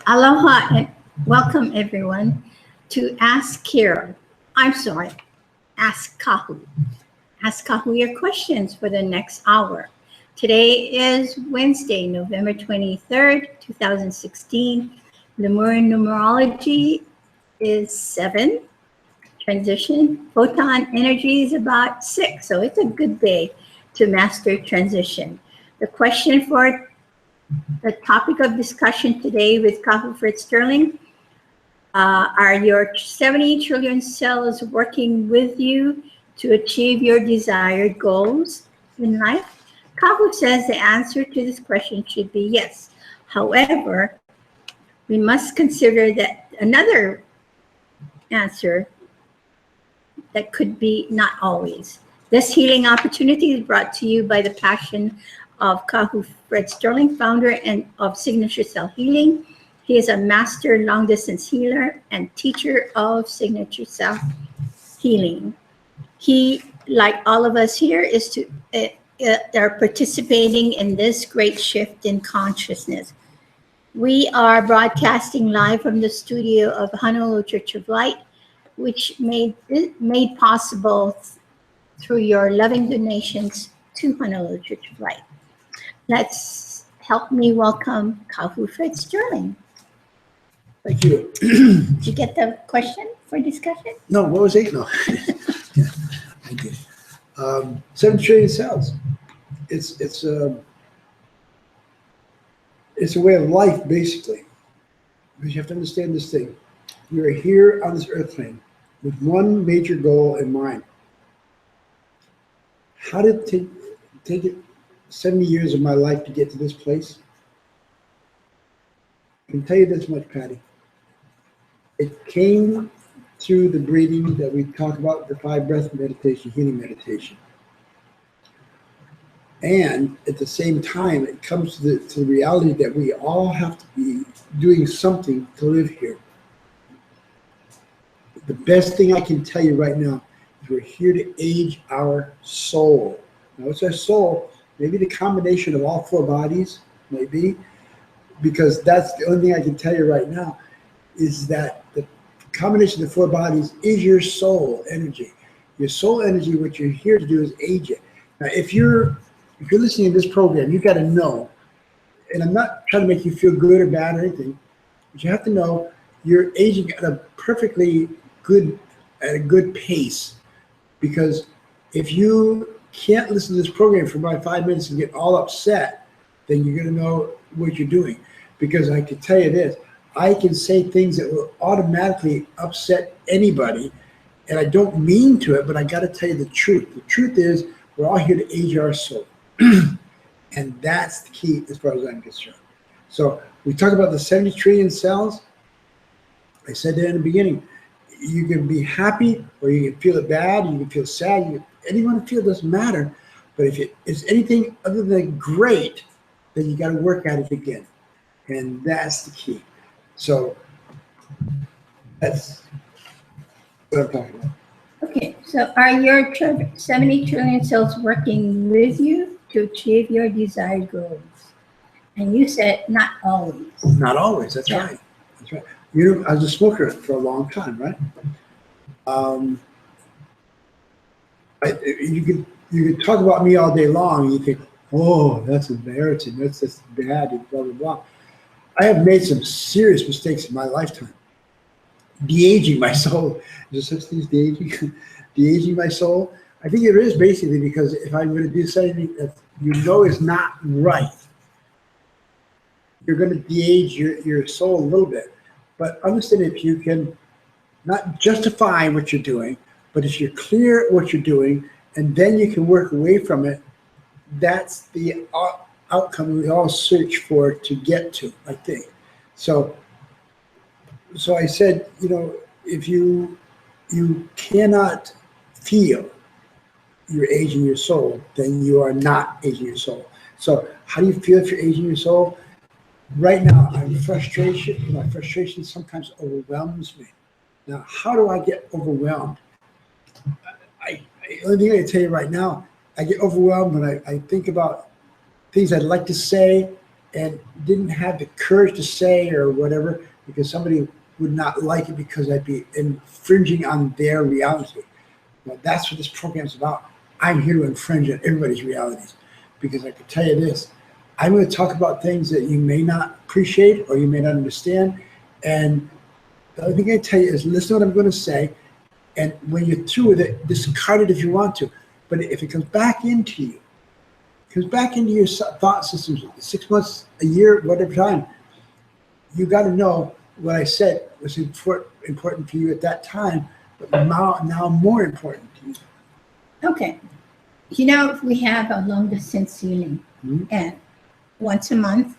Aloha and welcome everyone to Ask Kira. I'm sorry, Ask Kahu. Ask Kahu your questions for the next hour. Today is Wednesday, November 23rd, 2016. Lemurian numerology is 7. Transition. Photon energy is about 6. So it's a good day to master transition. The question for the topic of discussion today with Kahu Fritz Sterling are your 70 trillion cells working with you to achieve your desired goals in life? Kahu says the answer to this question should be yes. However, we must consider that another answer that could be not always. This healing opportunity is brought to you by the passion of Kahu Fred Sterling, founder of Signature Cell Healing. He is a master long distance healer and teacher of Signature Cell Healing. He, like all of us here, are participating in this great shift in consciousness. We are broadcasting live from the studio of Honolulu Church of Light, which made possible through your loving donations to Honolulu Church of Light. Let's help me welcome Kahu Fred Sterling. Thank you. Did you get the question for discussion? No, what was 8? No. Yeah, I did. 7 trillion cells. It's a way of life, basically. Because you have to understand this thing. We are here on this earth plane with one major goal in mind. How did it take it 70 years of my life to get to this place? I can tell you this much, Patty. It came through the breathing that we talk about, the 5 breath meditation, healing meditation. And at the same time, it comes to the reality that we all have to be doing something to live here. The best thing I can tell you right now is we're here to age our soul. Now, what's our soul? Maybe the combination of all 4 bodies, maybe, because that's the only thing I can tell you right now, is that the combination of the 4 bodies is your soul energy. Your soul energy, what you're here to do is age it. Now, if you're listening to this program, you got to know, and I'm not trying to make you feel good or bad or anything, but you have to know you're aging at a perfectly good pace. Because if you can't listen to this program for about 5 minutes and get all upset, then you're going to know what you're doing. Because I can tell you this, I can say things that will automatically upset anybody, and I don't mean to it, but I got to tell you the truth. The truth is, we're all here to age our soul. And that's the key as far as I'm concerned. So we talk about the 70 trillion cells. I said that in the beginning. You can be happy, or you can feel it bad, you can feel sad. Anyone feel, it doesn't matter. But if it's anything other than great, then you got to work at it again. And that's the key. So that's what I'm talking about. Okay, so are your 70 trillion cells working with you to achieve your desired goals? And you said not always. Not always, that's right. That's right. You know, I was a smoker for a long time, right? You could talk about me all day long, and you think, oh, that's embarrassing, that's just bad, and blah, blah, blah. I have made some serious mistakes in my lifetime. De-aging my soul. Is there such thing as de-aging? De-aging my soul? I think it is basically because if I'm going to do something that you know is not right, you're going to de-age your soul a little bit. But understand, if you can not justify what you're doing, but if you're clear what you're doing, and then you can work away from it, that's the outcome we all search for to get to, I think. So I said, you know, if you cannot feel you're aging your soul, then you are not aging your soul. So how do you feel if you're aging your soul? Right now, I'm frustration. My frustration sometimes overwhelms me. Now, how do I get overwhelmed? The only thing I can tell you right now, I get overwhelmed when I think about things I'd like to say, and didn't have the courage to say or whatever, because somebody would not like it because I'd be infringing on their reality. Well, that's what this program's about. I'm here to infringe on everybody's realities, because I can tell you this, I'm going to talk about things that you may not appreciate or you may not understand. And the other thing I tell you is listen to what I'm going to say. And when you're through with it, discard it if you want to. But if it comes back into you, comes back into your thought systems, 6 months, a year, whatever time, you got to know what I said was important for you at that time, but now more important to you. Okay. You know, we have a long distance healing, and once a month,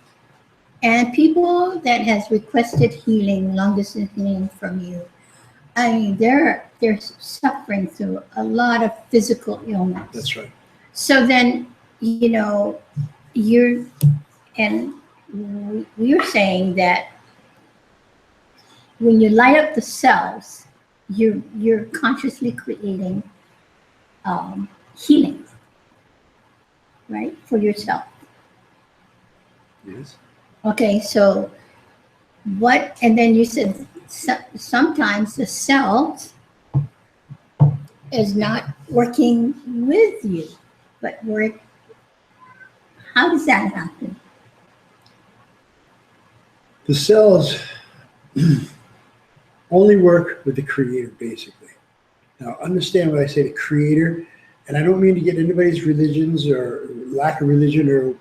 and people that has requested healing, long distance healing from you, I mean, they're suffering through a lot of physical illness. That's right. So then, you know, we're saying that when you light up the cells, you're consciously creating healing, right, for yourself. Yes. Okay, so what? And then you said sometimes the cells is not working with you, but how does that happen? The cells only work with the creator, basically. Now, understand when I say the creator, and I don't mean to get anybody's religions or lack of religion or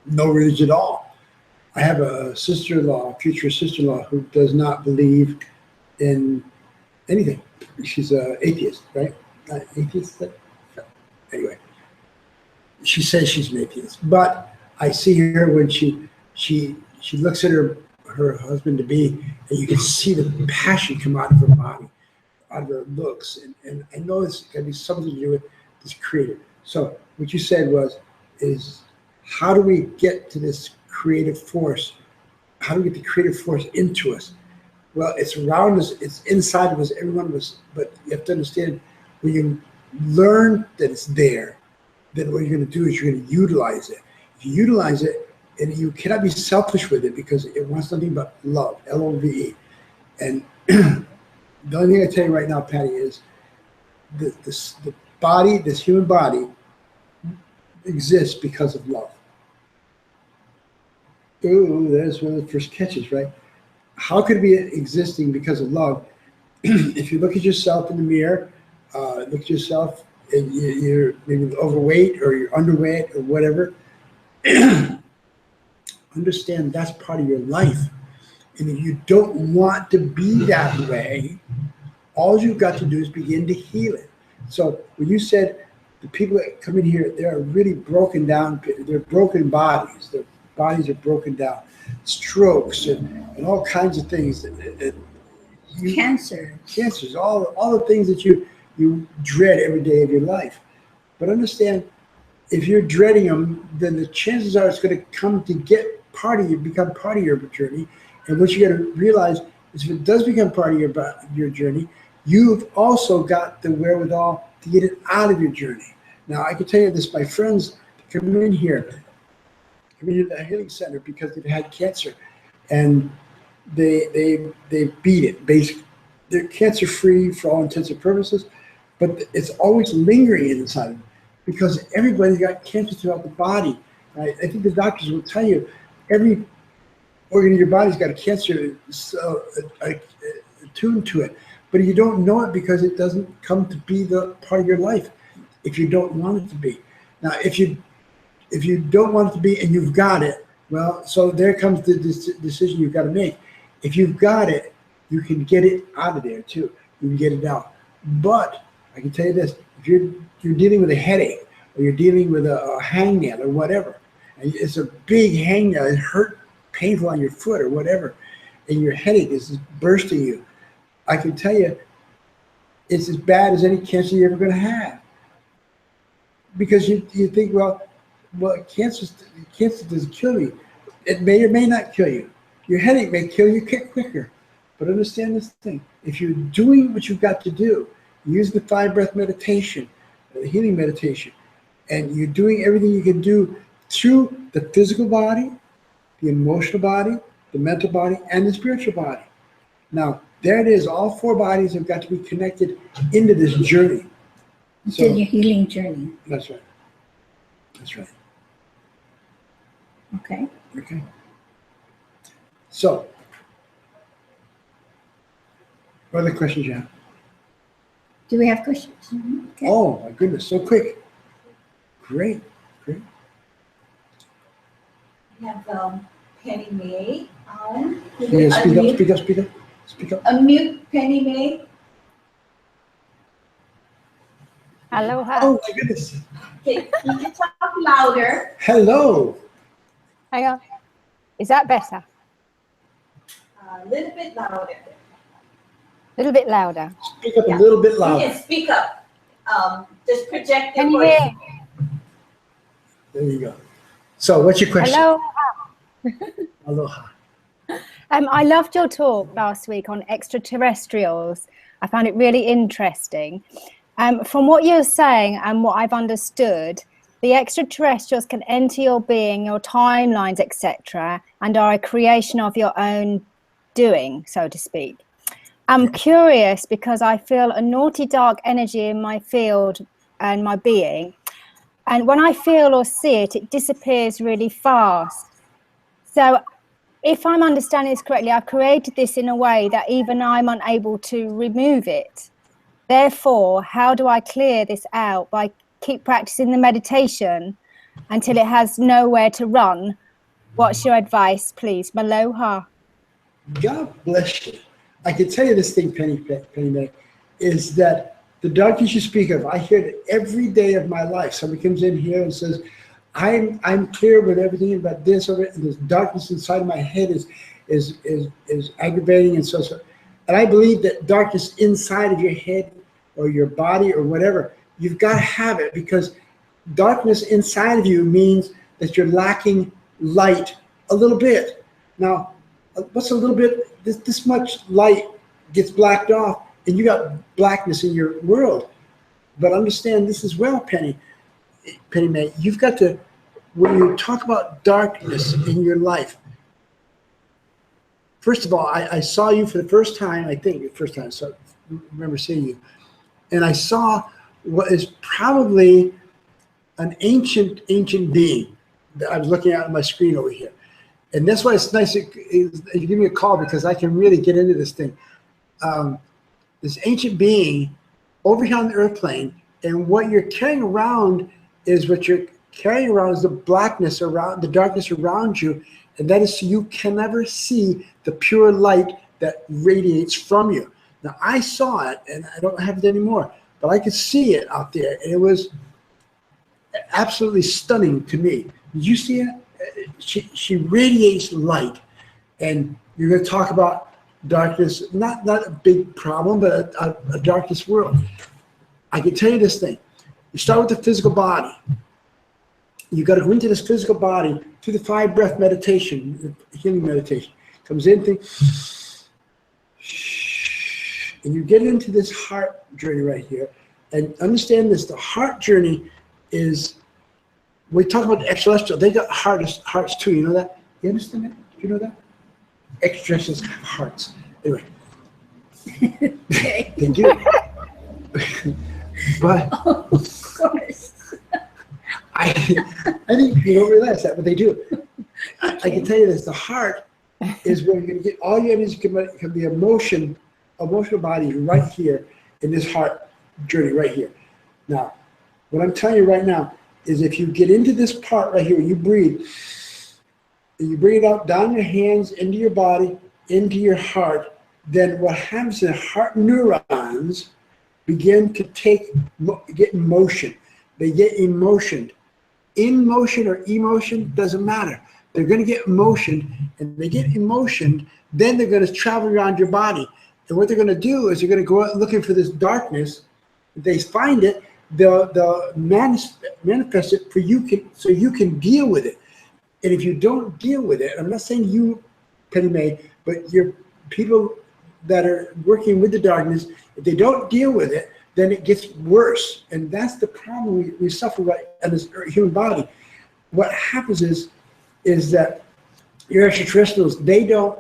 no religion at all. I have a sister-in-law, future sister-in-law, who does not believe in anything. She's an atheist, right? Not atheist? Anyway, she says she's an atheist. But I see her when she looks at her husband-to-be, and you can see the passion come out of her body, out of her looks. And I know it's got to be something to do with this creator. So what you said is how do we get to this creative force? How do we get the creative force into us? Well, it's around us, it's inside of us, every one of us. But you have to understand, when you learn that it's there, then what you're going to do is you're going to utilize it. If you utilize it, and you cannot be selfish with it, because it wants nothing but love, L-O-V-E. And the only thing I tell you right now, Patty, is the body, this human body, exists because of love. Ooh, there's one of the first catches, right? How could it be existing because of love? If you look at yourself in the mirror, look at yourself, and you're maybe overweight or you're underweight or whatever, understand that's part of your life. And if you don't want to be that way, all you've got to do is begin to heal it. So when you said the people that come in here, they're really broken down, they're broken bodies, their bodies are broken down, strokes and all kinds of things. Cancers, all the things that you dread every day of your life. But understand, if you're dreading them, then the chances are it's going to come to become part of your journey. And what you got to realize is, if it does become part of your journey, you've also got the wherewithal to get it out of your journey. Now, I can tell you this: my friends come in here to the healing center because they've had cancer, and they beat it. Basically, they're cancer free for all intents and purposes, but it's always lingering inside of them, because everybody's got cancer throughout the body. I think the doctors will tell you every organ in your body's got a cancer attuned to it, but you don't know it because it doesn't come to be the part of your life if you don't want it to be. Now, if you don't want it to be and you've got it, well, so there comes the decision you've got to make. If you've got it, you can get it out of there too. You can get it out. But I can tell you this: if you're dealing with a headache, or you're dealing with a hangnail or whatever, and it's a big hangnail, it hurt, painful on your foot or whatever, and your headache is bursting you, I can tell you it's as bad as any cancer you're ever going to have. Because you think, well, cancer doesn't kill me. It may or may not kill you. Your headache may kill you quicker. But understand this thing: if you're doing what you've got to do, use the 5-breath meditation, the healing meditation, and you're doing everything you can do through the physical body, the emotional body, the mental body, and the spiritual body. Now, there it is. All four bodies have got to be connected into this journey. Into your healing journey. That's right. That's right. Okay. Okay. So, what other questions you have? Do we have questions? Okay. Oh, my goodness, so quick. Great, great. We have Penny May. Yeah, speak up. Unmute Penny May. Aloha. Oh, my goodness. Okay, you can talk louder. Hello. Hang on. Is that better? A little bit louder. A little bit louder. Speak up Yeah. a little bit You louder. can speak up. Just project your Can you voice. hear? There you go. So, what's your question? Hello. Aloha. I loved your talk last week on extraterrestrials. I found it really interesting. From what you're saying and what I've understood, the extraterrestrials can enter your being, your timelines, etc., and are a creation of your own doing, so to speak. I'm curious because I feel a naughty dark energy in my field and my being. And when I feel or see it, it disappears really fast. So if I'm understanding this correctly, I've created this in a way that even I'm unable to remove it. Therefore, how do I clear this out? By keep practicing the meditation until it has nowhere to run. What's your advice, please? Maloha. God bless you. I can tell you this thing, Penny May, is that the darkness you speak of, I hear it every day of my life. Somebody comes in here and says, I'm clear with everything about this, or this darkness inside of my head is aggravating and so. And I believe that darkness inside of your head or your body or whatever, you've got to have it, because darkness inside of you means that you're lacking light a little bit. Now, what's a little bit? This much light gets blacked off, and you got blackness in your world. But understand this as well, Penny May. You've got to, when you talk about darkness in your life, first of all, I saw you for the first time, I think, the first time, so I remember seeing you. And I saw what is probably an ancient being that I was looking at on my screen over here. And that's why it's nice that you give me a call, because I can really get into this thing. This ancient being over here on the earth plane, and what you're carrying around is the blackness around, the darkness around you, and that is so you can never see the pure light that radiates from you. Now, I saw it, and I don't have it anymore, but I could see it out there, and it was absolutely stunning to me. Did you see it? She radiates light, and you're going to talk about darkness, not a big problem, but a darkness world. I can tell you this thing. You start with the physical body. You got to go into this physical body through the 5-breath meditation, the healing meditation. Comes in, and you get into this heart journey right here. And understand this: the heart journey is, we talk about the extraterrestrial, they got hearts too. You know that? You understand that? Do you know that? Extraterrestrials have hearts. Anyway, they do. But Oh, of course. I think you don't realize that, but they do. I can tell you this: the heart is where you're going to get all your energy from the emotional body right here in this heart journey right here. Now, what I'm telling you right now is, if you get into this part right here, you breathe, and you bring it out down your hands into your body, into your heart, then what happens is heart neurons begin to get motion. They get emotioned. In motion or emotion, doesn't matter. They're going to get emotioned, and they get emotioned, then they're going to travel around your body. And what they're going to do is they're going to go out looking for this darkness. If they find it, they'll manifest it for you, so you can deal with it. And if you don't deal with it, I'm not saying you, Penny May, but your people that are working with the darkness, if they don't deal with it, then it gets worse. And that's the problem we suffer right in this human body. What happens is that your extraterrestrials, they don't,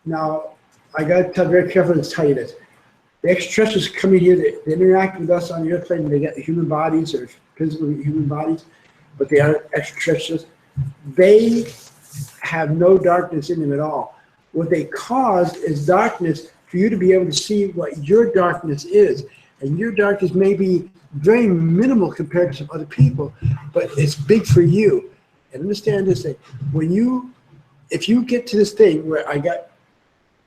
now, I got to be very careful to tell you this. The extraterrestrials come in here, they interact with us on the earth plane, they get human bodies or physical human bodies, but they are extraterrestrials. They have no darkness in them at all. What they cause is darkness for you to be able to see what your darkness is. And your darkness may be very minimal compared to some other people, but it's big for you. And understand this thing, if you get to this thing where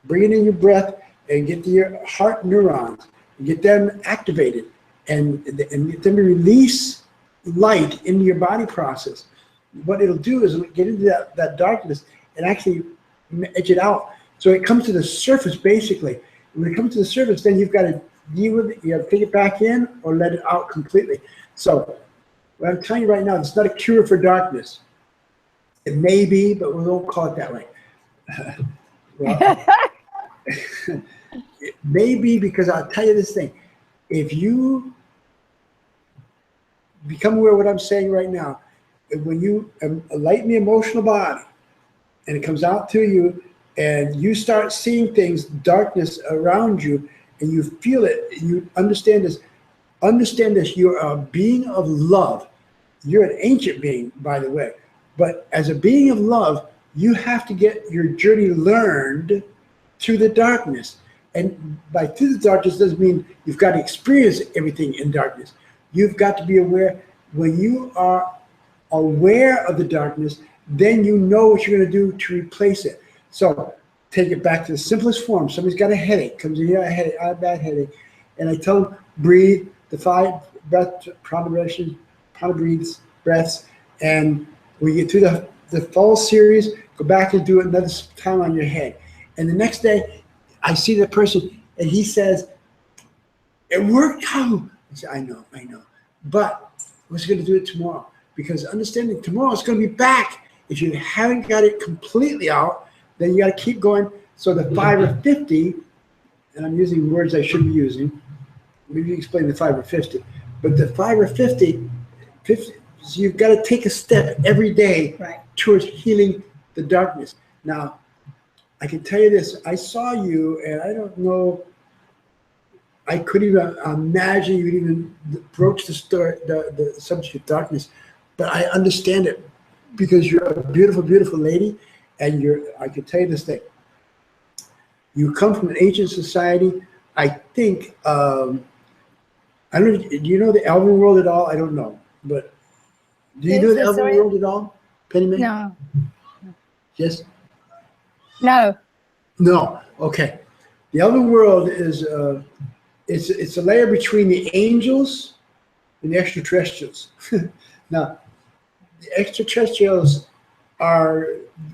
bring it in your breath and get to your heart neurons, and get them activated and get them to release light into your body process. What it'll do is it'll get into that darkness and actually edge it out. So it comes to the surface basically. When it comes to the surface, then you've got to deal with it. You have to take it back in or let it out completely. So what I'm telling you right now, it's not a cure for darkness. It may be, but we won't call it that way. Well, it may be, because I'll tell you this thing. If you become aware of what I'm saying right now, when you enlighten the emotional body and it comes out to you and you start seeing things, darkness around you, and you feel it, you understand this, you're a being of love. You're an ancient being, by the way. But as a being of love, you have to get your journey learned through the darkness. And by through the darkness doesn't mean you've got to experience everything in darkness. You've got to be aware. When you are aware of the darkness, then you know what you're going to do to replace it. So take it back to the simplest form. Somebody's got a headache, comes in here, I had a bad headache, and I tell them, breathe the 5 prana breaths, and when you get through the full series, go back and do it another time on your head. And the next day, I see the person, and he says, it worked, Kahu. I say, I know. But we're going to do it tomorrow. Because understanding tomorrow it's going to be back. If you haven't got it completely out, then you got to keep going. So the 5 or 50, and I'm using words I shouldn't be using. Maybe you explain the 5 or 50. But the 5 or 50, so you've got to take a step every day towards healing the darkness. Now, I can tell you this. I saw you, and I don't know, I couldn't even imagine you would even broach the subject of darkness, but I understand it because you're a beautiful, beautiful lady, and I can tell you this thing. You come from an ancient society. I think, I don't know, do you know the Elven world at all? I don't know, but do you know the Elven world at all, Penny Mae? No. Yes? No. No. Okay. The Elven world is it's a layer between the angels and the extraterrestrials. Now, the extraterrestrials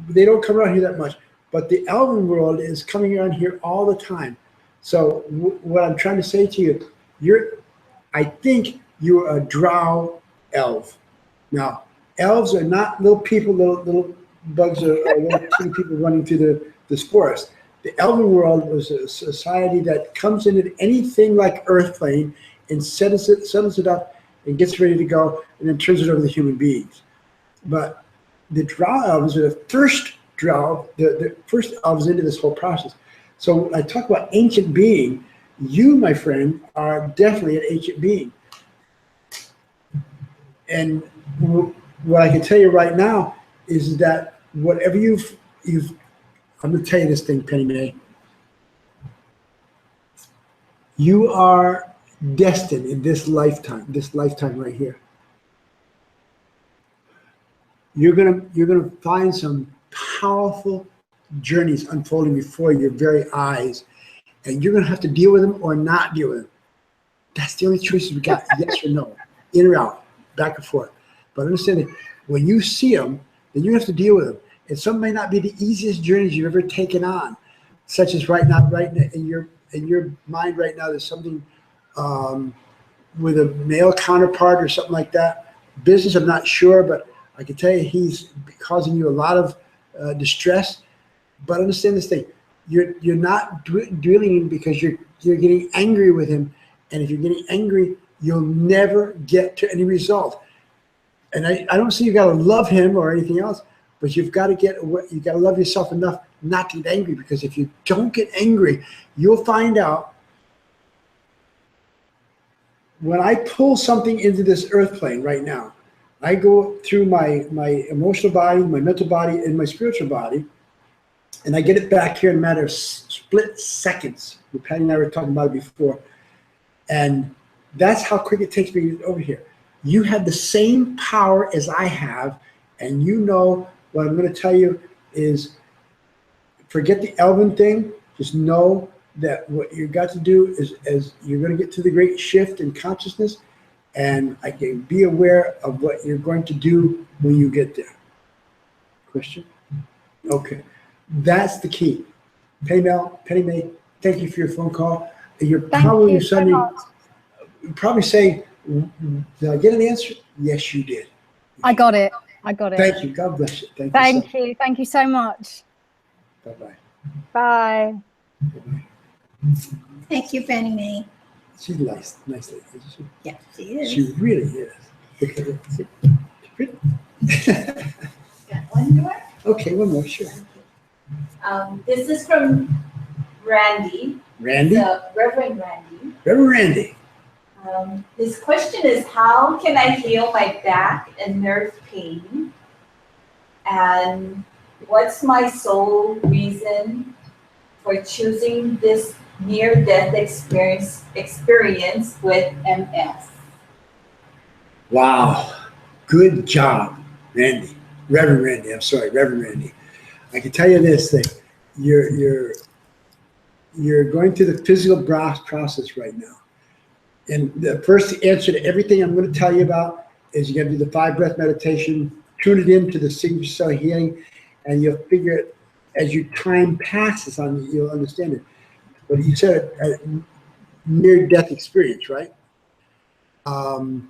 they don't come around here that much, but the Elven world is coming around here all the time. So what I'm trying to say to you, I think you're a drow elf. Now, elves are not little people, little bugs or little teeny people running through this forest. The Elven world was a society that comes into anything like Earth plane and settles it up and gets ready to go, and then turns it over to human beings. But the drow elves are the first elves into this whole process. So when I talk about ancient being, you, my friend, are definitely an ancient being. And what I can tell you right now is that whatever I'm going to tell you this thing, Penny Mae. You are destined in this lifetime right here. You're gonna find some powerful journeys unfolding before your very eyes, and you're gonna have to deal with them or not deal with them. That's the only choices we got: yes or no, in or out, back and forth. But understand that when you see them, then you have to deal with them. And some may not be the easiest journeys you've ever taken on, such as right now in your mind right now, there's something with a male counterpart or something like that. Business, I'm not sure, but I can tell you he's causing you a lot of distress. But understand this thing: you're not dealing because you're getting angry with him, and if you're getting angry, you'll never get to any result. And I don't say you got to love him or anything else, But you've got to you got to love yourself enough not to get angry, because if you don't get angry, you'll find out when I pull something into this earth plane right now, I go through my emotional body, my mental body, and my spiritual body, and I get it back here in a matter of split seconds. Patty and I were talking about it before. And that's how quick it takes me over here. You have the same power as I have, and you know what I'm going to tell you is forget the Elvin thing. Just know that what you got to do is you're going to get to the great shift in consciousness, and I can be aware of what you're going to do when you get there. Question? Okay. That's the key. Penny May, thank you for your phone call. You're probably probably saying, did I get an answer? Yes, you did. I got it. Thank you. God bless you. Thank you. Thank you so much. Bye-bye. Bye. Bye-bye. Thank you, Penny May. She's nice lady, isn't she? Yes, she is. She really is. Look at her. She's pretty. Got one more? Okay, one more, sure. This is from Randy. Randy? Reverend Randy. Reverend Randy. His question is, how can I heal my back and nerve pain? And what's my sole reason for choosing this near-death experience with MS? Wow. Good job, Randy. Reverend Randy. I'm sorry, Reverend Randy. I can tell you this thing. You're going through the physical process right now. And the first answer to everything I'm going to tell you about is you got to do the 5-breath meditation, tune it into the signature cell healing, and you'll figure it as your time passes on you, you'll understand it. But you said a near-death experience, right? Can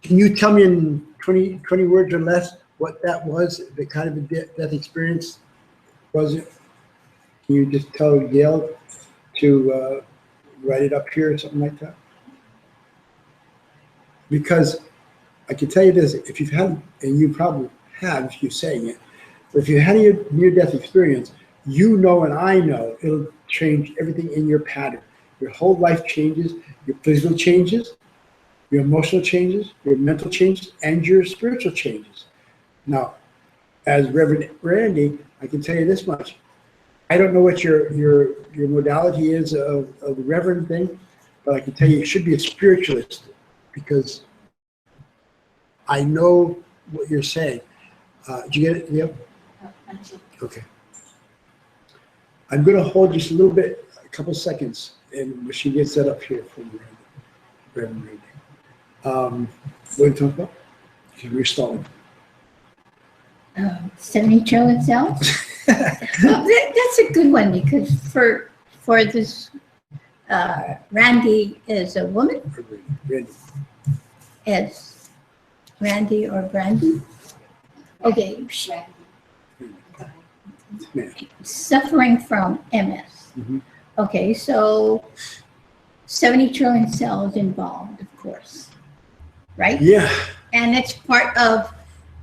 you tell me in 20 words or less what that was, the kind of a death experience was it? Can you just tell Gail to write it up here or something like that? Because I can tell you this, if you've had, and you probably have if you're saying it, but if you had a near-death experience, you know and I know it'll change everything in your pattern. Your whole life changes, your physical changes, your emotional changes, your mental changes, and your spiritual changes. Now, as Reverend Randy, I can tell you this much. I don't know what your modality is of the Reverend thing, but I can tell you you should be a spiritualist, because I know what you're saying. Did you get it? Yep. Okay. I'm going to hold just a little bit, a couple seconds, and she gets that up here for Reverend Randy. What are you talking about? We're stalling. 70 trillion cells? Well, that's a good one, because for this, Randy is a woman? Randy. As Randy or Brandy? Okay. Suffering from MS. Mhm. Okay, so 70 trillion cells involved, of course, right? Yeah. And it's part of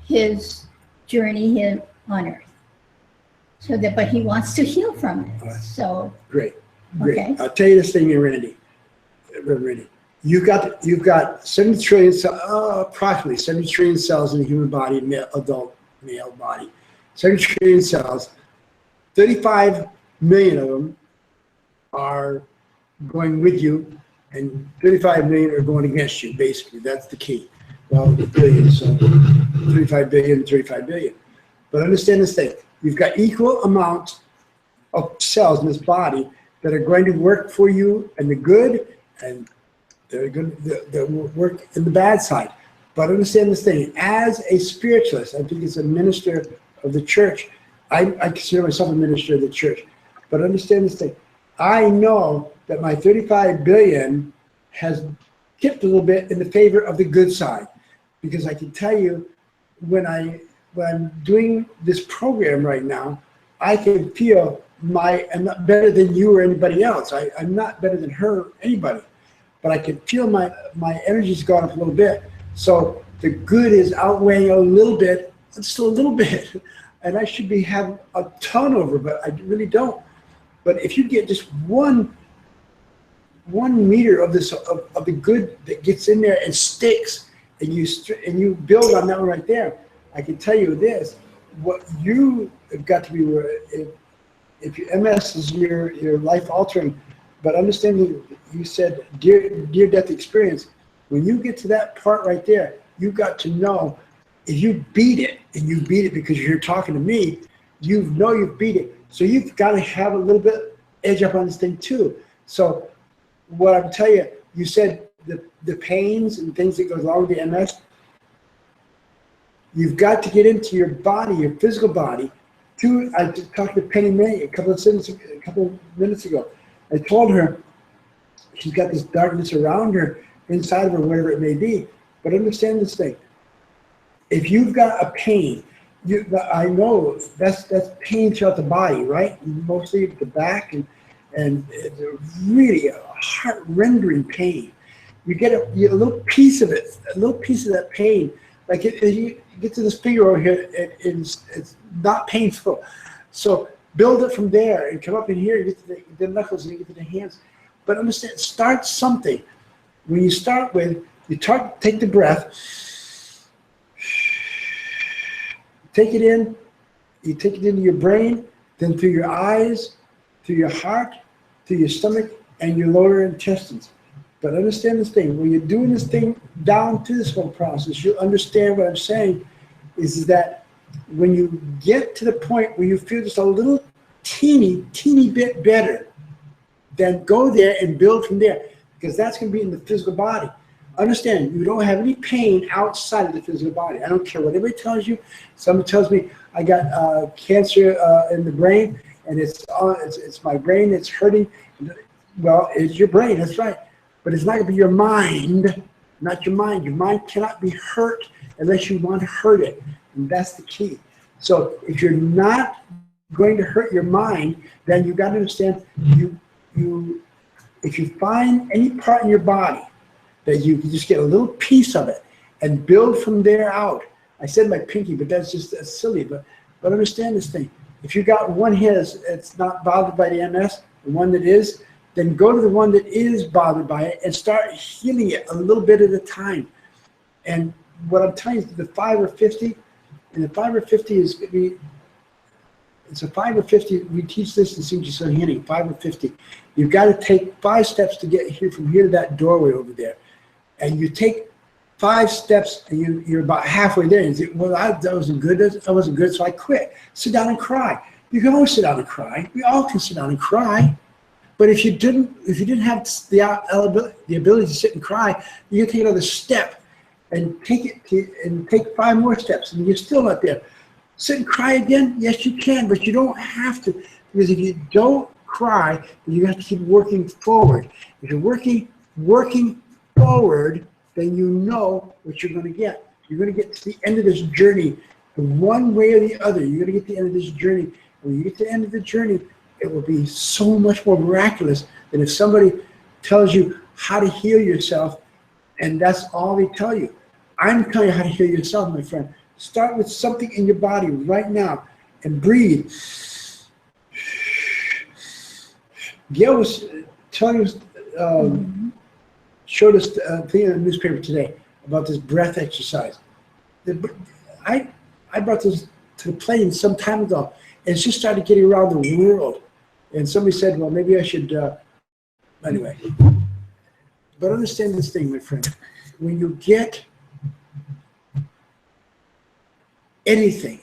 his journey here on Earth. So that, but he wants to heal from it. All right. So Great. Okay. I'll tell you this thing, Randy. You've got 70 trillion approximately 70 trillion cells in the human body, adult male body. 70 trillion cells. 35 million of them are going with you, and 35 million are going against you. Basically, that's the key. Well, the billion, so 35 billion, 35 billion. But understand this thing: you've got equal amounts of cells in this body that are going to work for you in the good, and they're going that will work in the bad side. But understand this thing: as a spiritualist, I think as a minister of the church, I consider myself a minister of the church. But understand this thing: I know that my 35 billion has tipped a little bit in the favor of the good side, because I can tell you when I'm doing this program right now, I can feel I'm not better than you or anybody else. I'm not better than her or anybody, but I can feel my energy's gone up a little bit. So the good is outweighing a little bit. just a little bit, and I should be having a ton over, but I really don't. But if you get just 1 meter of this of the good that gets in there and sticks, and you build on that one right there, I can tell you this: what you have got to be, if your MS is your life altering, but understanding you said near death experience, when you get to that part right there, you got to know if you beat it, and you beat it because you're talking to me, you know you've beat it. So you've got to have a little bit edge up on this thing too. So what I'm telling you, you said the pains and things that go along with the MS, you've got to get into your body, your physical body. I talked to Penny May a couple of minutes ago. I told her she's got this darkness around her, inside of her, whatever it may be. But understand this thing. If you've got a pain, I know that's pain throughout the body, right? Mostly the back, and it's really a heart-rending pain. You get a little piece of it, a little piece of that pain. Like you get to this finger over here, it's not painful. So build it from there and come up in here, and get to the knuckles, and you get to the hands. But understand, start something. When you start with, take the breath, take it in, you take it into your brain, then through your eyes, through your heart, through your stomach, and your lower intestines. But understand this thing, when you're doing this thing down through this whole process, you'll understand what I'm saying is that when you get to the point where you feel just a little teeny bit better, then go there and build from there, because that's going to be in the physical body. Understand, you don't have any pain outside of the physical body. I don't care what anybody tells you. Someone tells me I got cancer in the brain, and it's my brain that's hurting. Well, it's your brain, that's right. But it's not going to be your mind, not your mind. Your mind cannot be hurt unless you want to hurt it, and that's the key. So if you're not going to hurt your mind, then you've got to understand, if you find any part in your body that you can just get a little piece of it and build from there out. I said my pinky, but that's silly. But understand this thing. If you got one here that's not bothered by the MS, the one that is, then go to the one that is bothered by it and start healing it a little bit at a time. And what I'm telling you, the 5 or 50, and the 5 or 50 is going to be, it's a 5 or 50. We teach this in Signature Sun Healing, 5 or 50. You've got to take 5 steps to get here, from here to that doorway over there. And you take 5 steps, and you're about halfway there. And you say, well, that wasn't good. That wasn't good, so I quit. Sit down and cry. You can always sit down and cry. We all can sit down and cry. But if you didn't have the ability to sit and cry, you can take another step and take 5 more steps, and you're still not there. Sit and cry again? Yes, you can, but you don't have to, because if you don't cry, then you have to keep working forward. If you're working forward, then you know what you're going to get. You're going to get to the end of this journey, one way or the other. You're going to get to the end of this journey. And when you get to the end of the journey, it will be so much more miraculous than if somebody tells you how to heal yourself, and that's all they tell you. I'm telling you how to heal yourself, my friend. Start with something in your body right now and breathe. Gail was telling us, showed us a thing in the newspaper today about this breath exercise. I brought this to the plane some time ago, and it's just started getting around the world. And somebody said, well, maybe I should, anyway. But understand this thing, my friend. When you get anything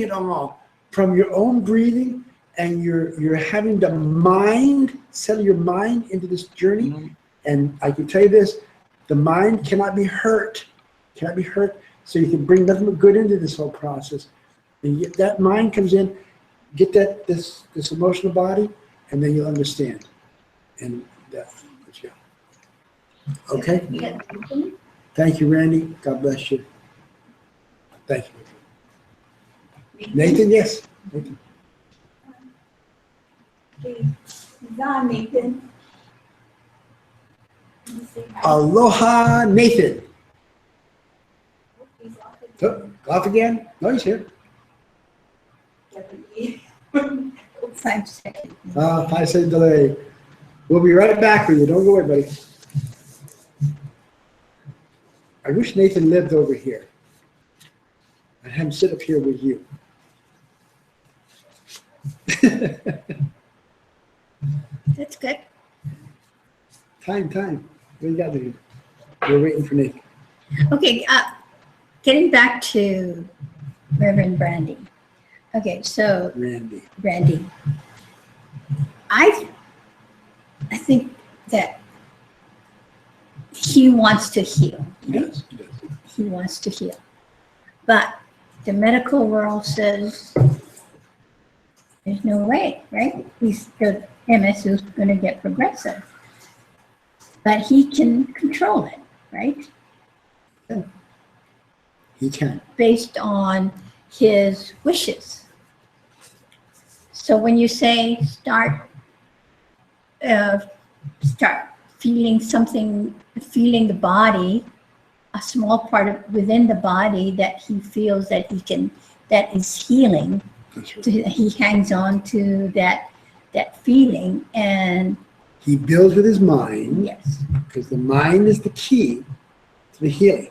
at all from your own breathing, and you're having the mind, settle your mind into this journey, and I can tell you this, the mind cannot be hurt, so you can bring nothing but good into this whole process. And get that mind comes in, get this emotional body, and then you'll understand. And let's go. Okay? Yeah. Thank you, Randy. God bless you. Thank you. Nathan, yes. Nathan. Okay. Don, Nathan. Aloha, Nathan. He's off. Oh, off again? No, he's here. 5 seconds. 5-second delay. We'll be right back with you. Don't go away, buddy. I wish Nathan lived over here. I'd have him sit up here with you. That's good. Time. What do you got there? We're waiting for Nathan. Okay, getting back to Reverend Brandy. Okay, so Randy, I think that he wants to heal. Yes. He wants to heal. But the medical world says there's no way, right? The MS is going to get progressive. But he can control it, right? He can. Based on his wishes. So when you say start feeling something, feeling the body, a small part of within the body that he feels that he can, that is healing. That's right. He hangs on to that feeling, and He builds with his mind. yes, Because the mind is the key to the healing.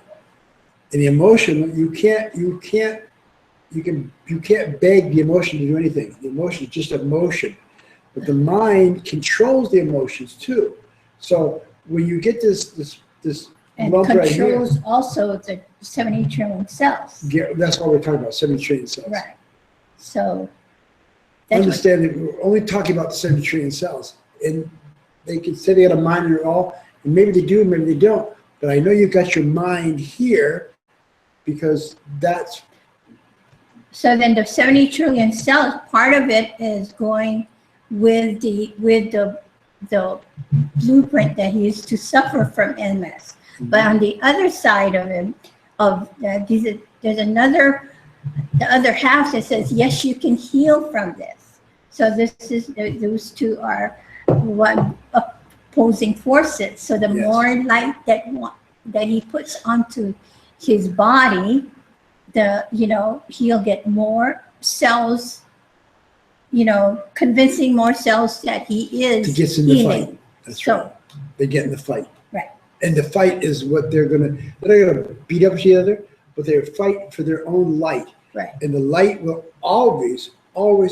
And the emotion, you can't beg the emotion to do anything. The emotion is just emotion. But the mind controls the emotions too. So when you get this and lump right here, controls also the 70 trillion cells. that's what we're talking about, 70 trillion cells. Right. So that's what, Understand that we're only talking about the 70 trillion cells. And they can say they got a mind in it all, and maybe they do, maybe they don't. But I know you've got your mind here because that's. so then the 70 trillion cells, part of it is going with the blueprint that he is to suffer from MS. But on the other side of him, there's another, the other half that says, yes, you can heal from this. So those two are one opposing forces. So the Yes. more light that he puts onto his body, he'll get more cells, convincing more cells that he is He gets in the healing. fight. That's So- right. They get in the fight. Right. And the fight is what they're not gonna beat up each other, but they're fighting for their own light. Right. And the light will always will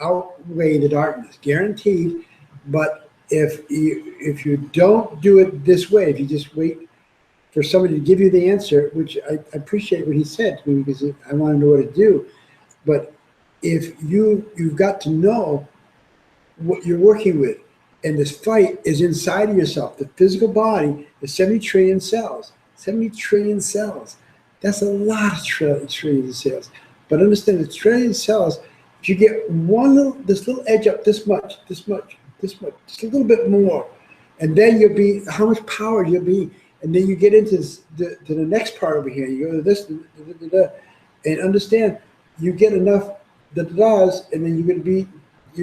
outweigh the darkness, guaranteed. But if you don't do it this way, if you just wait for somebody to give you the answer, which I appreciate what he said to me because I want to know what to do. But if you've got to know what you're working with, and this fight is inside of yourself. The physical body is 70 trillion cells. 70 trillion cells. That's a lot of trillions of cells. But understand the trillion cells, if you get this little edge up this much, just a little bit more, and then you'll be, how much power you'll be, and then you get into to the next part over here. You go to this, and understand, you get enough da-da-das, and then you're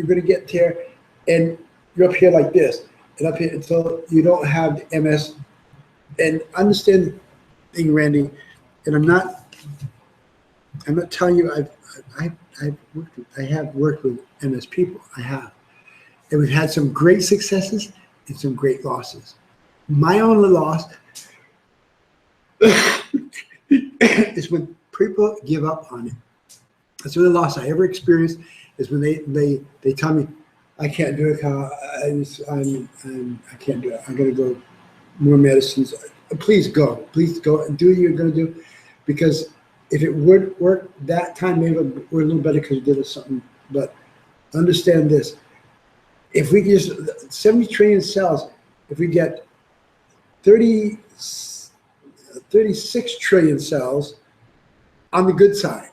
gonna get there, and you're up here like this, and up here until you don't have the MS. And understand the thing, Randy, and I'm not telling you I have worked with MS people. I have. And we've had some great successes and some great losses. My only loss is when people give up on it. That's the only loss I ever experienced is when they tell me, I can't do it, Kahu. I can't do it. I gotta go more medicines. Please go and do what you're gonna do, because if it would work that time, maybe we're a little better because we did something. But understand this: if we just 70 trillion cells, if we get 36 trillion cells on the good side,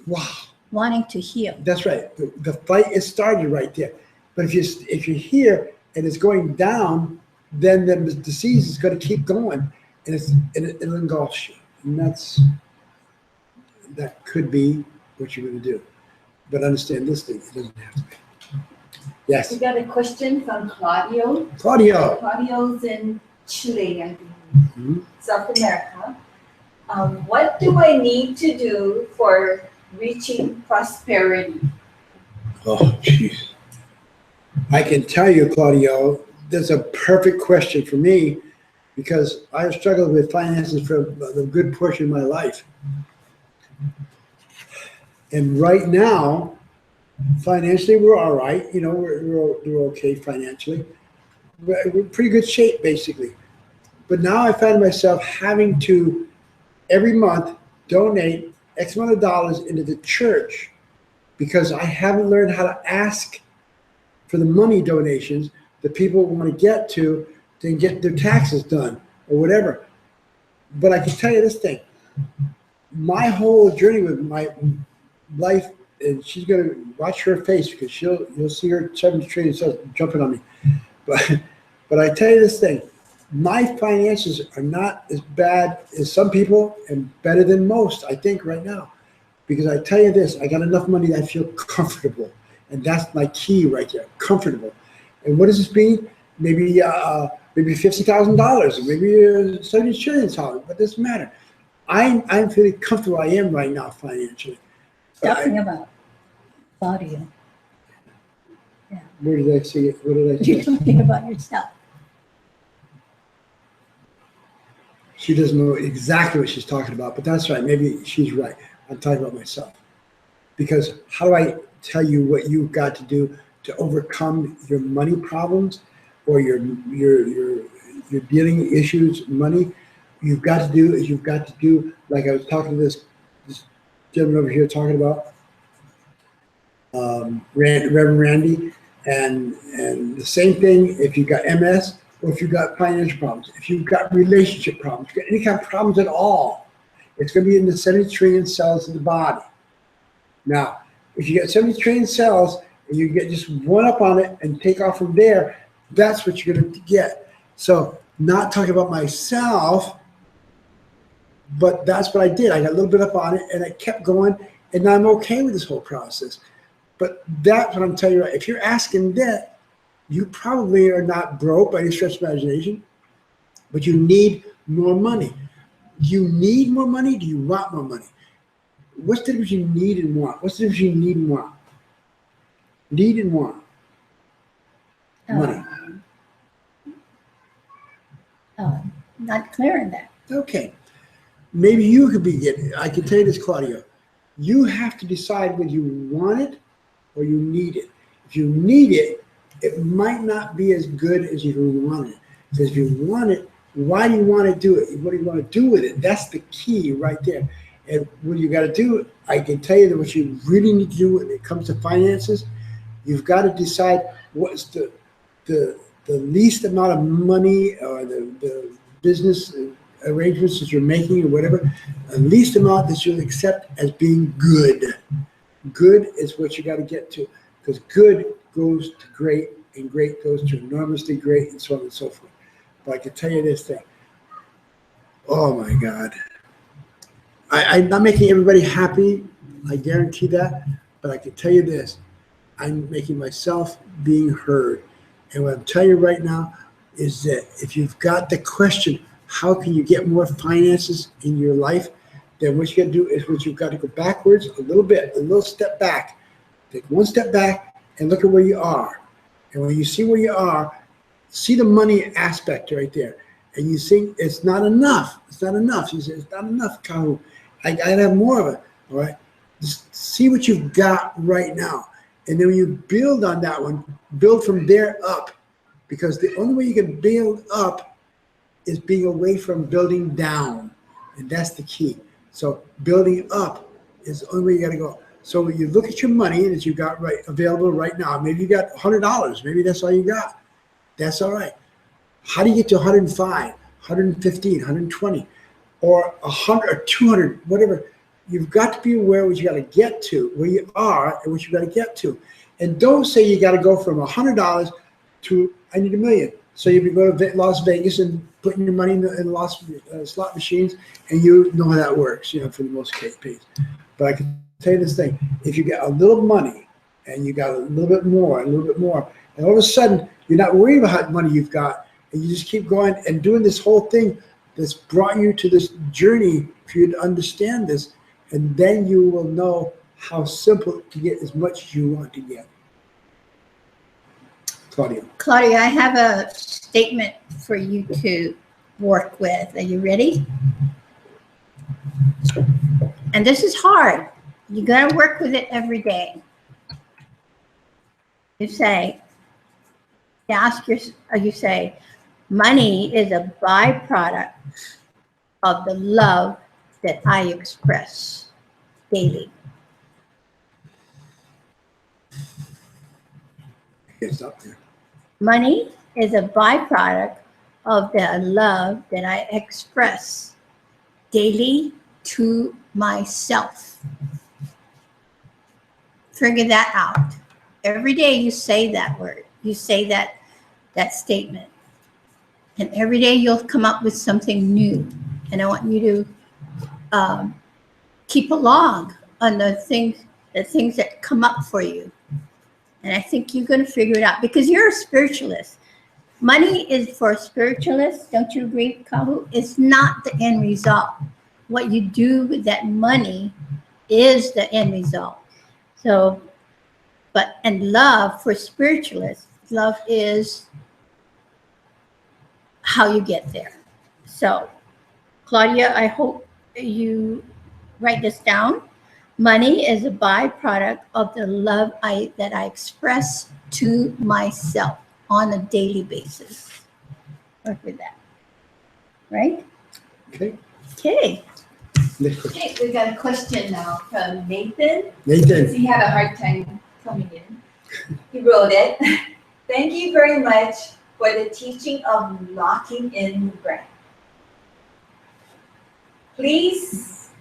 wow. Wanting to heal. That's right. The fight is started right there. But if you're here and it's going down, then the disease is going to keep going, and it engulfs you. And that could be what you're going to do. But understand this thing, it doesn't have to be. Yes. We got a question from Claudio. Claudio. Claudio's in Chile, I think, Mhm. South America. What do I need to do for reaching prosperity? Oh, jeez. I can tell you, Claudio, that's a perfect question for me because I have struggled with finances for a good portion of my life. And right now, financially, we're all right. You know, we're okay financially. We're in pretty good shape, basically. But now I find myself having to, every month, donate X amount of dollars into the church because I haven't learned how to ask for the money donations that people want to get to get their taxes done or whatever. But I can tell you this thing, my whole journey with my life, and she's going to watch her face because you'll see her 7 trillion cells jumping on me. But I tell you this thing, my finances are not as bad as some people and better than most, I think, right now. Because I tell you this, I got enough money that I feel comfortable. And that's my key right there, comfortable. And what does this mean? Maybe $50,000, or maybe 70 trillion dollars, but it doesn't matter. I'm feeling comfortable. I am right now financially. Talking about Claudia. Yeah. Where did I see it? What did I You're say? talking about yourself. She doesn't know exactly what she's talking about, but that's right. Maybe she's right. I'm talking about myself. Because how do I tell you what you've got to do to overcome your money problems or your dealing issues, money? You've got to do, like I was talking to this gentleman over here talking about, Reverend Randy, and the same thing if you've got MS or if you've got financial problems, if you've got relationship problems, if you've got any kind of problems at all, it's going to be in the 70 trillion cells of the body. Now, if you get 70 trillion cells and you get just one up on it and take off from there, that's what you're going to get. So not talking about myself, but that's what I did. I got a little bit up on it and I kept going, and now I'm okay with this whole process. But that's what I'm telling you. If you're asking that, you probably are not broke by any stretch of imagination, but you need more money. Do you need more money? Do you want more money? What's the difference between need and want? What's the difference between need and want? Need and want. Money. Not clear in that. Okay. Maybe you could be getting it. I can tell you this, Claudio. You have to decide whether you want it or you need it. If you need it, it might not be as good as if you want it. Because if you want it, why do you want to do it? What do you want to do with it? That's the key right there. And what you got to do, I can tell you that what you really need to do when it comes to finances, you've got to decide what's the least amount of money or the business arrangements that you're making or whatever, the least amount that you'll accept as being good. Good is what you got to get to, because good goes to great and great goes to enormously great and so on and so forth. But I can tell you this thing. Oh my God. I'm not making everybody happy, I guarantee that, but I can tell you this, I'm making myself being heard. And what I'm telling you right now is that if you've got the question, how can you get more finances in your life, then what you got to do is what you've got to go backwards a little bit, a little step back. Take one step back and look at where you are. And when you see where you are, see the money aspect right there. And you think it's not enough. It's not enough. You say, it's not enough, Kahu. I gotta have more of it. All right. Just see what you've got right now. And then when you build on that one, build from there up. Because the only way you can build up is being away from building down. And that's the key. So building up is the only way you gotta go. So when you look at your money that you got right available right now, maybe you got $100, maybe that's all you got. That's all right. How do you get to 105, 115, 120, or 100 or 200, whatever? You've got to be aware of what you got to get to, where you are and what you got to get to. And don't say you got to go from $100 to I need $1 million. So you go to Las Vegas and putting your money in the slot machines, and you know how that works, you know, for the most case. But I can tell you this thing: if you get a little money and you got a little bit more, and all of a sudden you're not worried about how much money you've got, and you just keep going and doing this whole thing that's brought you to this journey for you to understand this, and then you will know how simple to get as much as you want to get. Claudia. Claudia, I have a statement for you to work with. Are you ready? And this is hard. You got to work with it every day. You say, you say, money is a byproduct of the love that I express daily. It's up there. Money is a byproduct of the love that I express daily to myself. Figure that out. Every day you say that word. You say that statement. And every day you'll come up with something new. And I want you to keep a log on the things that come up for you. And I think you're going to figure it out because you're a spiritualist. Money is for spiritualists. Don't you agree, Kahu? It's not the end result. What you do with that money is the end result. So, and love for spiritualists, love is how you get there. So, Claudia, I hope you write this down. Money is a byproduct of the love that I express to myself on a daily basis. Work with that. Right? Okay. Okay. Next question. Okay, we got a question now from Nathan. Nathan. He had a hard time coming in. He wrote it. Thank you very much for the teaching of locking in the breath. Please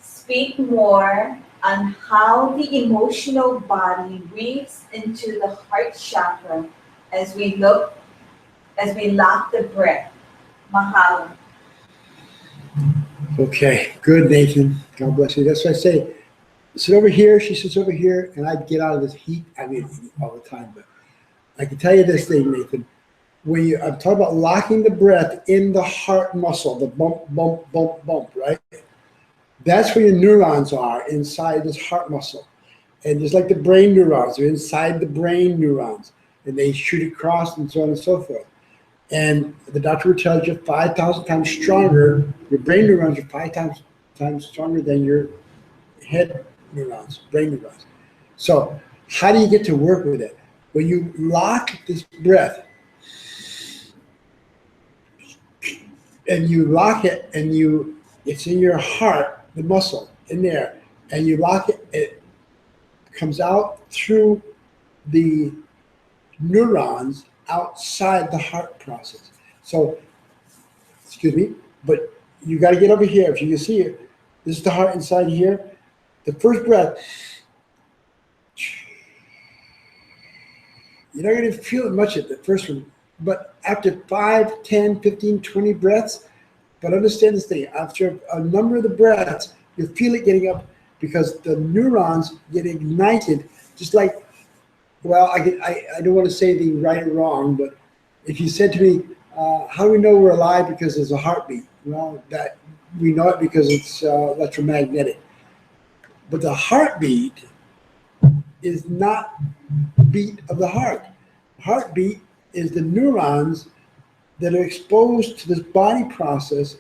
speak more on how the emotional body weaves into the heart chakra as we lock the breath. Mahalo. Okay, good, Nathan. God bless you. That's what I say. Sit over here. She sits over here, and I get out of this heat. I mean, all the time, but I can tell you this thing, Nathan. When I'm talking about locking the breath in the heart muscle, the bump, bump, bump, bump, right? That's where your neurons are inside this heart muscle. And just like the brain neurons, they're inside the brain neurons, and they shoot across and so on and so forth. And the doctor will tell you 5,000 times stronger. Your brain neurons are 5 times stronger than your head neurons, brain neurons. So how do you get to work with it? When you lock this breath, and you lock it, and it's in your heart, the muscle in there, and you lock it, it comes out through the neurons outside the heart process. So, excuse me, but you got to get over here. If you can see it, this is the heart inside here. The first breath, you're not going to feel it much at the first one, but after 5, 10, 15, 20 breaths, but understand this thing, after a number of the breaths, you'll feel it getting up because the neurons get ignited, just like, well, I don't want to say the right or wrong, but if you said to me, how do we know we're alive because there's a heartbeat? Well, that we know it because it's electromagnetic. But the heartbeat is not beat of the heart. Heartbeat is the neurons that are exposed to this body process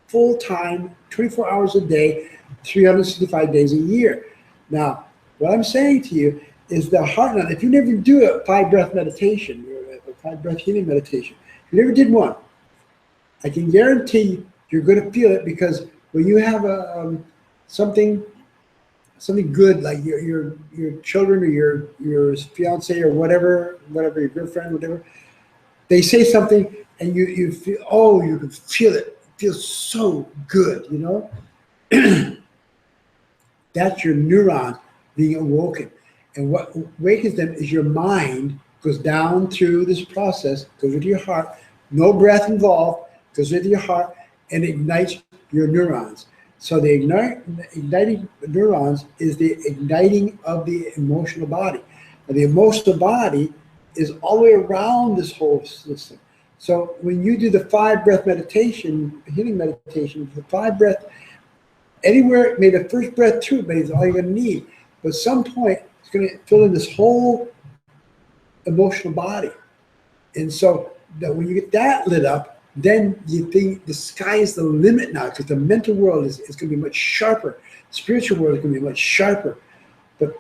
full time, 24 hours a day, 365 days a year. Now, what I'm saying to you is the heart, if you never do a 5-breath meditation, or a 5-breath healing meditation, if you never did one, I can guarantee you're going to feel it, because when you have something good, like your children or your fiance or whatever, your girlfriend, whatever, they say something and you feel, oh, you can feel it. It feels so good, you know? That's your neurons being awoken. And what wakens them is your mind goes down through this process, goes into your heart, no breath involved, goes into your heart and ignites your neurons. So the igniting neurons is the igniting of the emotional body. And the emotional body is all the way around this whole system. So when you do the 5-breath meditation, healing meditation, the 5 breath, anywhere, may the first breath too, maybe is all you're gonna need. But at some point, it's gonna fill in this whole emotional body. And so that when you get that lit up, then you think the sky is the limit now, because the mental world is going to be much sharper. The spiritual world is going to be much sharper. But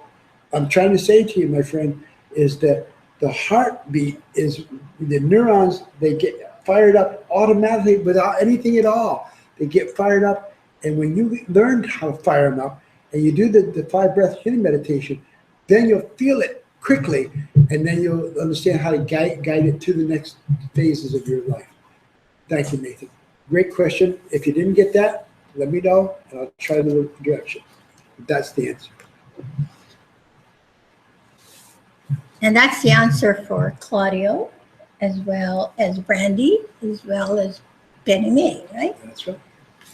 I'm trying to say to you, my friend, is that the heartbeat is, the neurons, they get fired up automatically without anything at all. They get fired up. And when you learn how to fire them up and you do the 5 breath healing meditation, then you'll feel it quickly, and then you'll understand how to guide it to the next phases of your life. Thank you, Nathan. Great question. If you didn't get that, let me know, and I'll try the direction. That's the answer. And that's the answer for Claudio, as well as Brandy, as well as Benny May, right? That's right.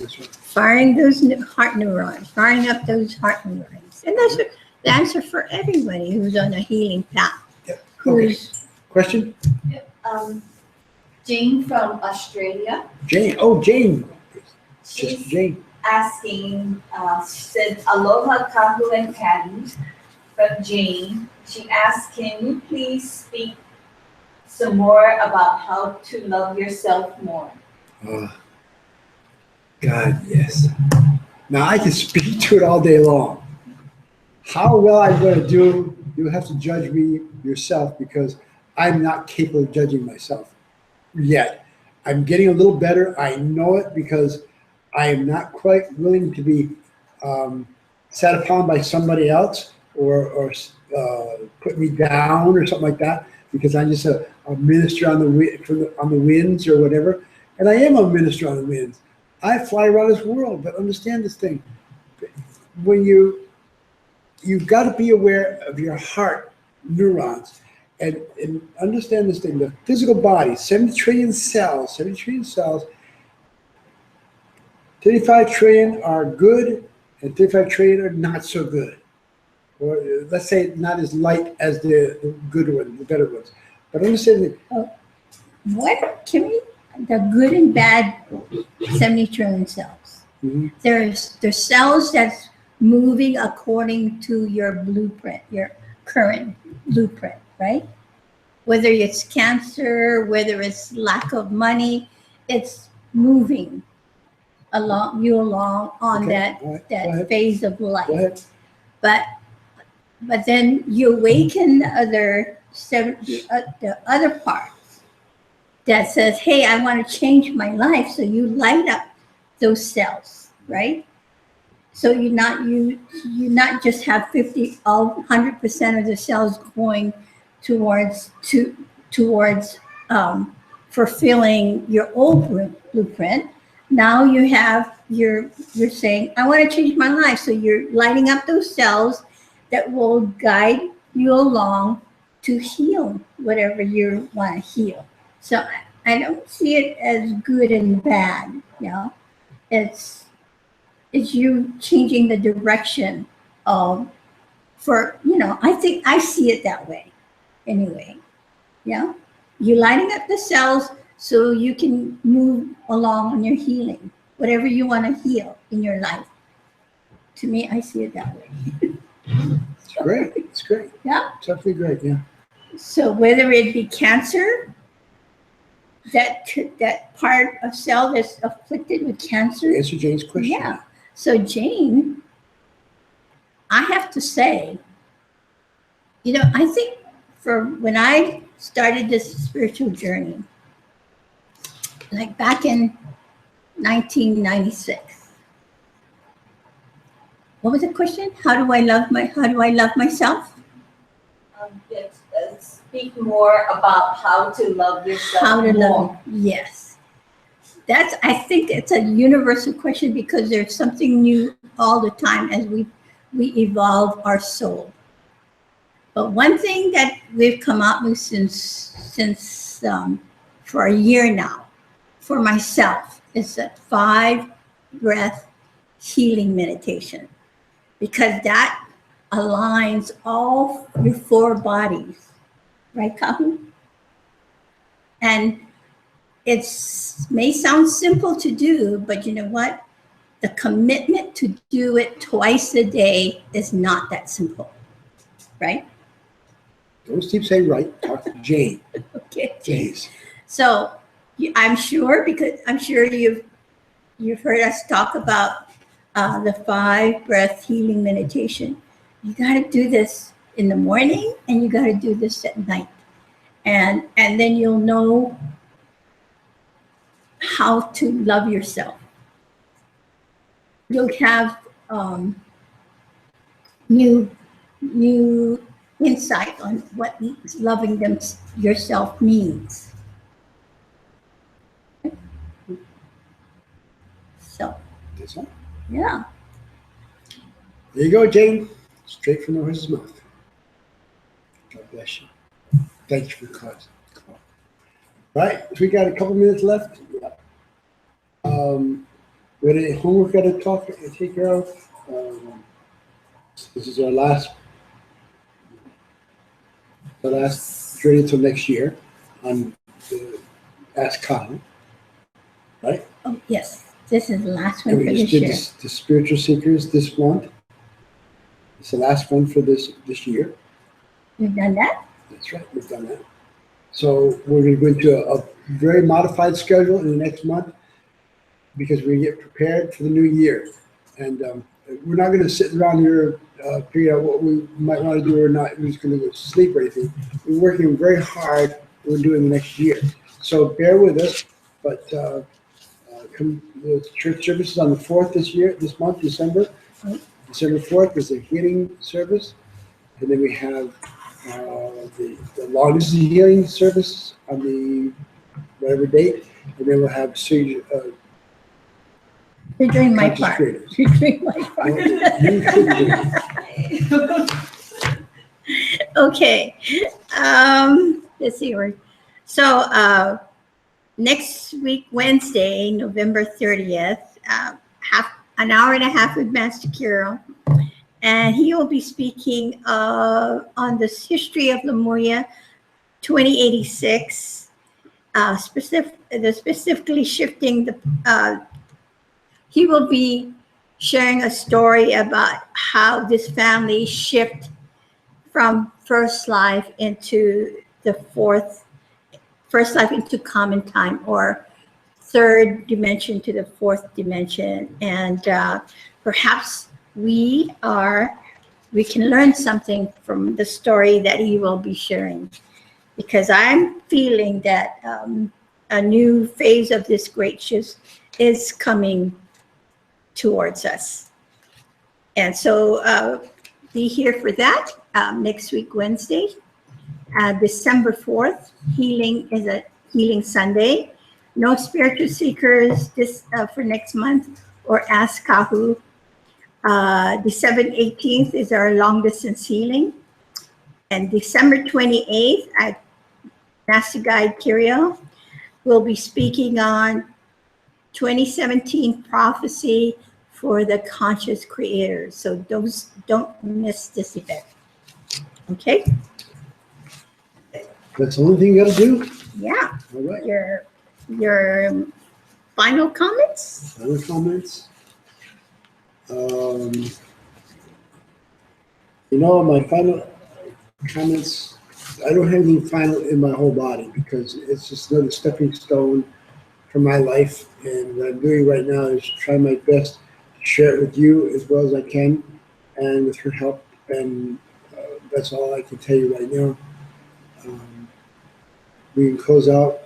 That's right. Firing those heart neurons, firing up those heart neurons. And that's the answer for everybody who's on a healing path. Yep. Who's Question? Jane from Australia. Jane. Oh, Jane. She's Just Jane. asking, she said, Aloha Kahu and Patty from Jane. She asked, can you please speak some more about how to love yourself more? God, yes. Now I can speak to it all day long. How well I'm going to do, you'll have to judge me yourself, because I'm not capable of judging myself yet. I'm getting a little better. I know it, because I am not quite willing to be sat upon by somebody else or put me down or something like that, because I'm just a minister on the winds or whatever. And I am a minister on the winds. I fly around this world, but understand this thing. When you've got to be aware of your heart neurons and understand this thing. The physical body, 70 trillion cells, 35 trillion are good and 35 trillion are not so good. Or let's say not as light as the good ones, the better ones. But understand that. what can we, the good and bad 70 trillion cells. Mm-hmm. There's cells that's moving according to your blueprint, your current blueprint, right? Whether it's cancer, whether it's lack of money, it's moving along on Okay. All right. phase of Go life. ahead. But then you awaken the other parts that says, hey, I want to change my life. So you light up those cells, right? So you not just have 100% of the cells going towards fulfilling your old blueprint. Now you're saying, I want to change my life. So you're lighting up those cells that will guide you along to heal whatever you want to heal. So I don't see it as good and bad, you know. It's you changing the direction I think I see it that way anyway. Yeah. You lighting up the cells so you can move along on your healing, whatever you want to heal in your life. To me, I see it that way. It's great. It's great. Yeah. It's definitely great. Yeah. So whether it be cancer, that part of cell that's afflicted with cancer. Answer Jane's question. Yeah. So Jane, I have to say, I think for when I started this spiritual journey, like back in 1996. What was the question? How do I love myself? Yes, speak more about how to love yourself How to more. love, yes. I think it's a universal question, because there's something new all the time as we evolve our soul. But one thing that we've come up with since for a year now, for myself, is that 5 breath healing meditation, because that aligns all your 4 bodies, right, Kahu? And it may sound simple to do, but you know what? the commitment to do it twice a day is not that simple, right? Don't keep saying right. Talk to Jane. Okay. Please. So I'm sure, because I'm sure you've heard us talk about the 5 breath healing meditation. You got to do this in the morning, and you got to do this at night, and then you'll know how to love yourself. You'll have new insight on what loving yourself means. So, That's all. yeah. There you go, Jane. Straight from the horse's mouth. God bless you. Thank you for the call. Right, so we got a couple minutes left. Yeah. We had any homework got to take care of. This is our last journey until next year on the Ask Kahu. Right? Oh, yes. This is the last one And for we this just did year. the spiritual seekers this month. It's the last one for this year. You've done that? That's right, we've done that. So we're going to go into a very modified schedule in the next month because we get prepared for the new year. And we're not going to sit around here figure out what we might want to do or not. We're just going to go to sleep or anything. We're working very hard. We're doing the next year. So bear with us. But the church service is on the 4th this month, December. December 4th is a healing service. And then we have the longest healing service on the whatever date. And then we'll have You're doing my conscious part. creators. You're doing my part. You should be doing it. Okay. Let's see. So next week, Wednesday, November 30th, an hour and a half with Master Kirill. And he will be speaking on the history of Lemuria 2086, specifically shifting he will be sharing a story about how this family shift from first life into first life into common time, or third dimension to the fourth dimension. And perhaps we can learn something from the story that he will be sharing, because I'm feeling that a new phase of this great shift is coming towards us. And so be here for that next week, Wednesday. December 4th, healing is a healing Sunday. No spiritual seekers this for next month or Ask Kahu. December 18th is our long distance healing. And December 28th, Master Guide Kirill will be speaking on 2017 prophecy for the conscious creators. So don't miss this event. Okay? That's the only thing you got to do? Yeah. All right. Your final comments? Other comments? My final comments, I don't have anything final in my whole body because it's just another stepping stone for my life. And what I'm doing right now is try my best to share it with you as well as I can and with your help. And that's all I can tell you right now. We can close out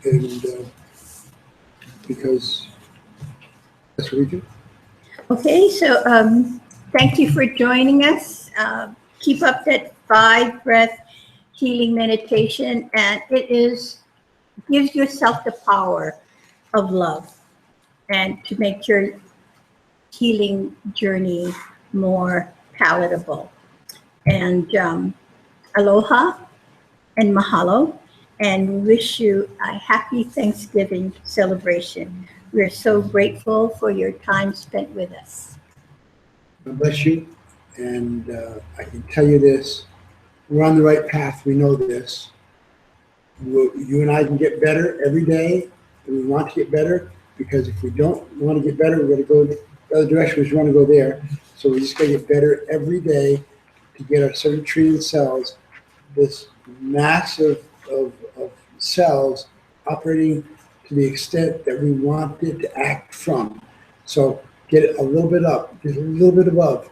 and because that's what we do. Okay, so thank you for joining us. Keep up that 5 breath healing meditation, and gives yourself the power of love and to make your healing journey more palatable. And aloha and mahalo, and we wish you a happy Thanksgiving celebration. We're so grateful for your time spent with us. God bless you. And I can tell you this, we're on the right path. We know this. You and I can get better every day, and we want to get better. because if we don't want to get better, we're going to go the other direction. We want to go there. So we just got to get better every day to get our 7 trillion cells, this mass of cells operating to the extent that we want it to act from. So get it a little bit up, just a little bit above,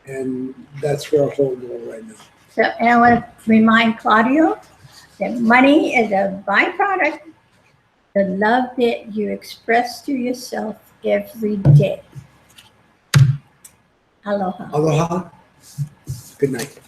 and that's where our whole goal right now. So, and I want to remind Claudio that money is a byproduct, the love that you express to yourself every day. Aloha. Aloha. Good night.